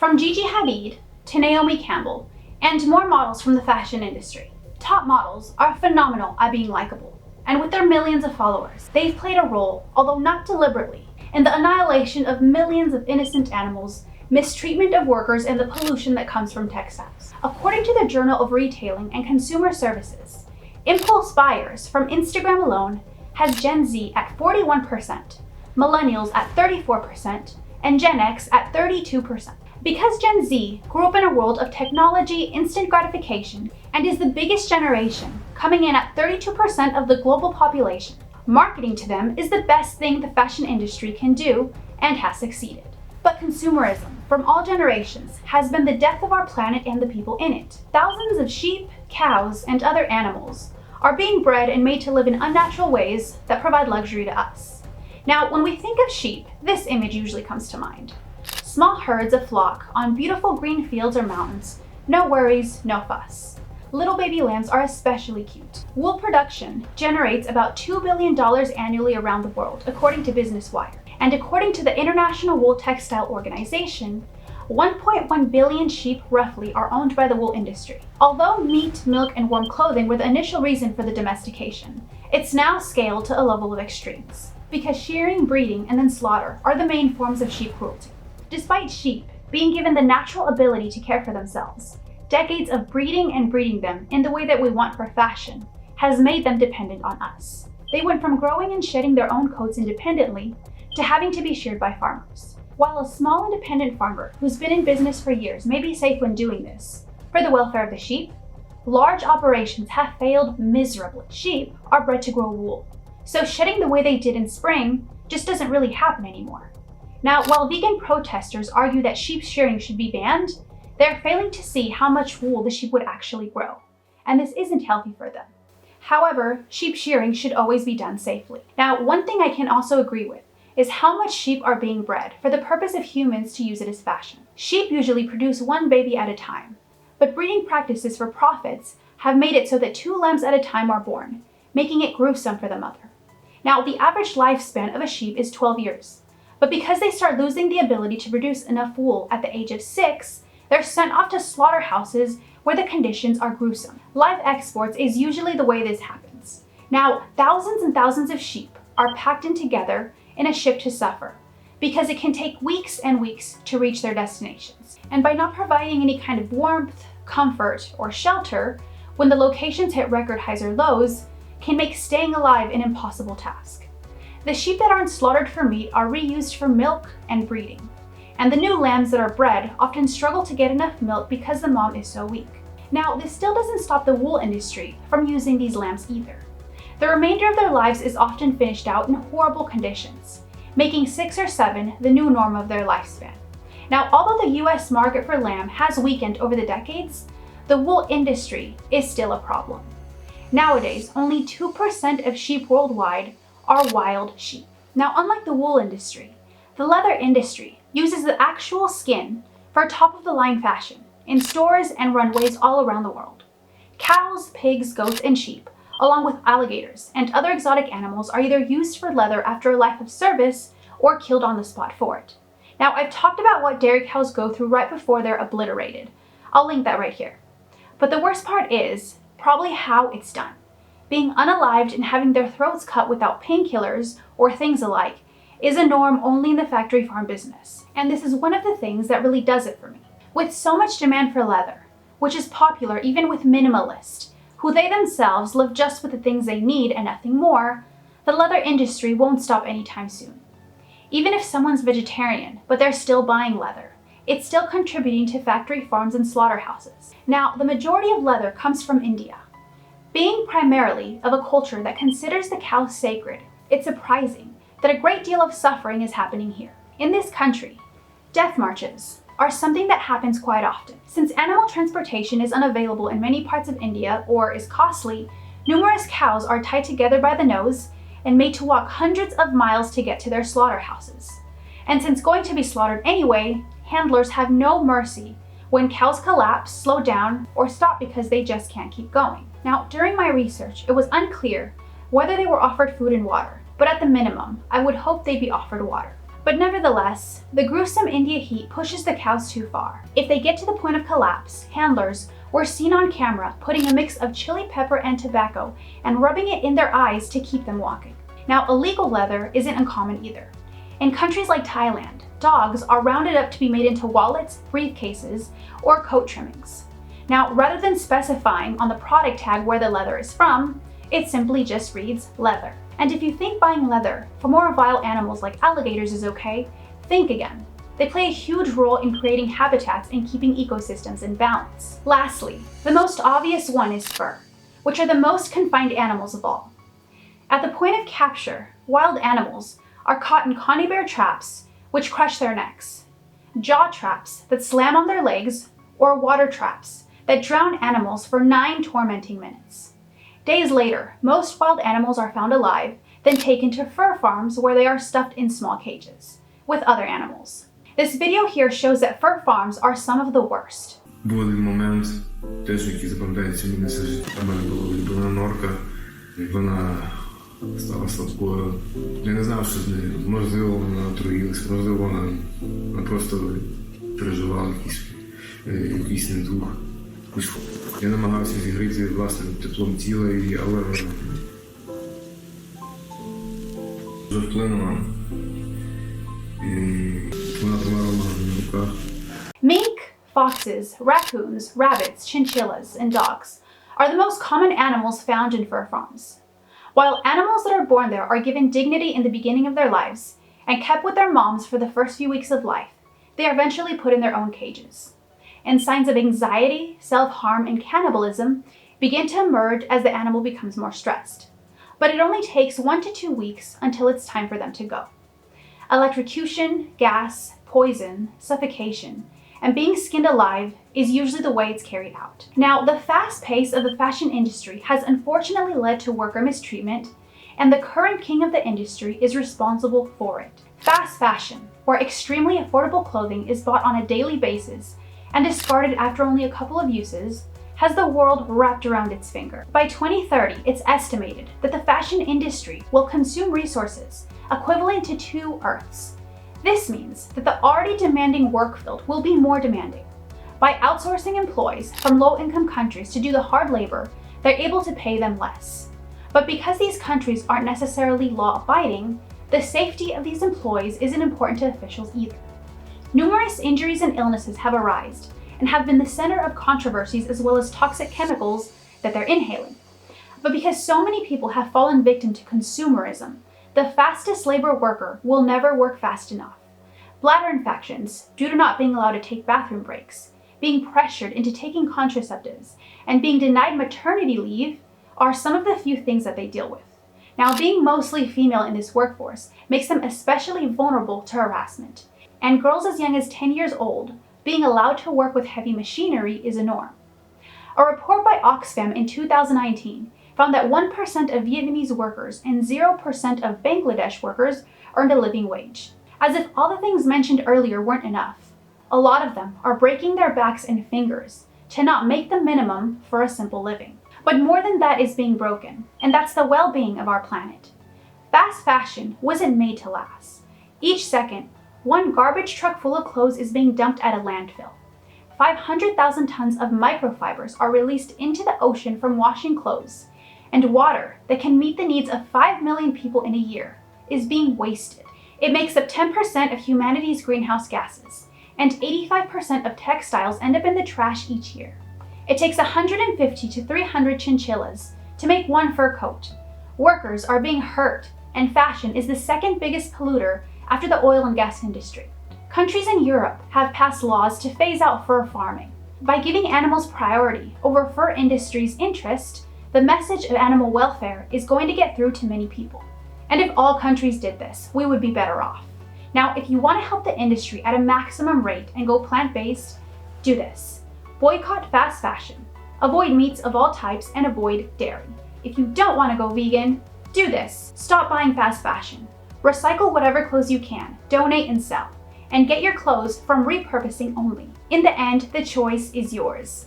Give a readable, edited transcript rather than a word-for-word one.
From Gigi Hadid to Naomi Campbell, and more models from the fashion industry. Top models are phenomenal at being likable, and with their millions of followers, they've played a role, although not deliberately, in the annihilation of millions of innocent animals, mistreatment of workers, and the pollution that comes from textiles. According to the Journal of Retailing and Consumer Services, impulse buyers from Instagram alone has Gen Z at 41%, Millennials at 34%, and Gen X at 32%. Because Gen Z grew up in a world of technology, instant gratification, and is the biggest generation, coming in at 32% of the global population, marketing to them is the best thing the fashion industry can do and has succeeded. But consumerism, from all generations, has been the death of our planet and the people in it. Thousands of sheep, cows, and other animals are being bred and made to live in unnatural ways that provide luxury to us. Now, when we think of sheep, this image usually comes to mind. Small herds of flock on beautiful green fields or mountains. No worries, no fuss. Little baby lambs are especially cute. Wool production generates about $2 billion annually around the world, according to Business Wire. And according to the International Wool Textile Organization, 1.1 billion sheep roughly are owned by the wool industry. Although meat, milk, and warm clothing were the initial reason for the domestication, it's now scaled to a level of extremes, because shearing, breeding, and then slaughter are the main forms of sheep cruelty. Despite sheep being given the natural ability to care for themselves, decades of breeding and breeding them in the way that we want for fashion has made them dependent on us. They went from growing and shedding their own coats independently to having to be sheared by farmers. While a small independent farmer who's been in business for years may be safe when doing this, for the welfare of the sheep, large operations have failed miserably. Sheep are bred to grow wool, so shedding the way they did in spring just doesn't really happen anymore. Now, while vegan protesters argue that sheep shearing should be banned, they're failing to see how much wool the sheep would actually grow, and this isn't healthy for them. However, sheep shearing should always be done safely. Now, one thing I can also agree with is how much sheep are being bred for the purpose of humans to use it as fashion. Sheep usually produce one baby at a time, but breeding practices for profits have made it so that 2 lambs at a time are born, making it gruesome for the mother. Now, the average lifespan of a sheep is 12 years. But because they start losing the ability to produce enough wool at the age of 6, they're sent off to slaughterhouses where the conditions are gruesome. Live exports is usually the way this happens. Now, thousands and thousands of sheep are packed in together in a ship to suffer, because it can take weeks and weeks to reach their destinations. And by not providing any kind of warmth, comfort, or shelter, when the locations hit record highs or lows, can make staying alive an impossible task. The sheep that aren't slaughtered for meat are reused for milk and breeding. And the new lambs that are bred often struggle to get enough milk because the mom is so weak. Now, this still doesn't stop the wool industry from using these lambs either. The remainder of their lives is often finished out in horrible conditions, making 6 or 7 the new norm of their lifespan. Now, although the US market for lamb has weakened over the decades, the wool industry is still a problem. Nowadays, only 2% of sheep worldwide are wild sheep. Now, unlike the wool industry, the leather industry uses the actual skin for top-of-the-line fashion in stores and runways all around the world. Cows, pigs, goats, and sheep, along with alligators and other exotic animals, are either used for leather after a life of service or killed on the spot for it. Now, I've talked about what dairy cows go through right before they're obliterated. I'll link that right here. But the worst part is probably how it's done. Being unalived and having their throats cut without painkillers or things alike is a norm only in the factory farm business. And this is one of the things that really does it for me. With so much demand for leather, which is popular even with minimalists, who they themselves live just with the things they need and nothing more, the leather industry won't stop anytime soon. Even if someone's vegetarian, but they're still buying leather, it's still contributing to factory farms and slaughterhouses. Now, the majority of leather comes from India. Being primarily of a culture that considers the cow sacred, it's surprising that a great deal of suffering is happening here. In this country, death marches are something that happens quite often. Since animal transportation is unavailable in many parts of India or is costly, numerous cows are tied together by the nose and made to walk hundreds of miles to get to their slaughterhouses. And since going to be slaughtered anyway, handlers have no mercy when cows collapse, slow down, or stop because they just can't keep going. Now, during my research, it was unclear whether they were offered food and water, but at the minimum, I would hope they'd be offered water. But nevertheless, the gruesome India heat pushes the cows too far. If they get to the point of collapse, handlers were seen on camera putting a mix of chili pepper and tobacco and rubbing it in their eyes to keep them walking. Now, illegal leather isn't uncommon either. In countries like Thailand, dogs are rounded up to be made into wallets, briefcases, or coat trimmings. Now, rather than specifying on the product tag where the leather is from, it simply just reads leather. And if you think buying leather for more vile animals like alligators is okay, think again. They play a huge role in creating habitats and keeping ecosystems in balance. Lastly, the most obvious one is fur, which are the most confined animals of all. At the point of capture, wild animals are caught in conibear traps, which crush their necks, jaw traps that slam on their legs, or water traps that drown animals for 9 tormenting minutes. Days later, most wild animals are found alive, then taken to fur farms where they are stuffed in small cages with other animals. This video here shows that fur farms are some of the worst. Був один момент, теж який запам'ятається мені все життя. У мене була улюблена норка, і вона стала слабкою. Я не знав, що з нею. Можливо, вона отруїлась, можливо, вона просто переживала якийсь недух. Я намагався зігріти власним теплом тіла її, але вже вплинула. І вона померла на руках. Mink, foxes, raccoons, rabbits, chinchillas, and dogs are the most common animals found in fur farms. While animals that are born there are given dignity in the beginning of their lives and kept with their moms for the first few weeks of life, they are eventually put in their own cages. And signs of anxiety, self-harm, and cannibalism begin to emerge as the animal becomes more stressed. But it only takes 1 to 2 weeks until it's time for them to go. Electrocution, gas, poison, suffocation, and being skinned alive is usually the way it's carried out. Now, the fast pace of the fashion industry has unfortunately led to worker mistreatment, and the current king of the industry is responsible for it. Fast fashion, where extremely affordable clothing is bought on a daily basis and discarded after only a couple of uses, has the world wrapped around its finger. By 2030, it's estimated that the fashion industry will consume resources equivalent to 2 Earths. This means that the already demanding work field will be more demanding. By outsourcing employees from low-income countries to do the hard labor, they're able to pay them less. But because these countries aren't necessarily law-abiding, the safety of these employees isn't important to officials either. Numerous injuries and illnesses have arisen and have been the center of controversies as well as toxic chemicals that they're inhaling. But because so many people have fallen victim to consumerism, the fastest labor worker will never work fast enough. Bladder infections, due to not being allowed to take bathroom breaks, being pressured into taking contraceptives, and being denied maternity leave are some of the few things that they deal with. Now, being mostly female in this workforce makes them especially vulnerable to harassment. And girls as young as 10 years old being allowed to work with heavy machinery is a norm. A report by Oxfam in 2019 found that 1% of Vietnamese workers and 0% of Bangladesh workers earned a living wage. As if all the things mentioned earlier weren't enough, a lot of them are breaking their backs and fingers to not make the minimum for a simple living. But more than that is being broken, and that's the well-being of our planet. Fast fashion wasn't made to last. Each second, 1 garbage truck full of clothes is being dumped at a landfill. 500,000 tons of microfibers are released into the ocean from washing clothes, and water that can meet the needs of 5 million people in a year is being wasted. It makes up 10% of humanity's greenhouse gases, and 85% of textiles end up in the trash each year. It takes 150 to 300 chinchillas to make 1 fur coat. Workers are being hurt, and fashion is the second biggest polluter after the oil and gas industry. Countries in Europe have passed laws to phase out fur farming. By giving animals priority over fur industry's interest, the message of animal welfare is going to get through to many people. And if all countries did this, we would be better off. Now, if you want to help the industry at a maximum rate and go plant-based, do this. Boycott fast fashion. Avoid meats of all types and avoid dairy. If you don't want to go vegan, do this. Stop buying fast fashion. Recycle whatever clothes you can, donate and sell, and get your clothes from repurposing only. In the end, the choice is yours.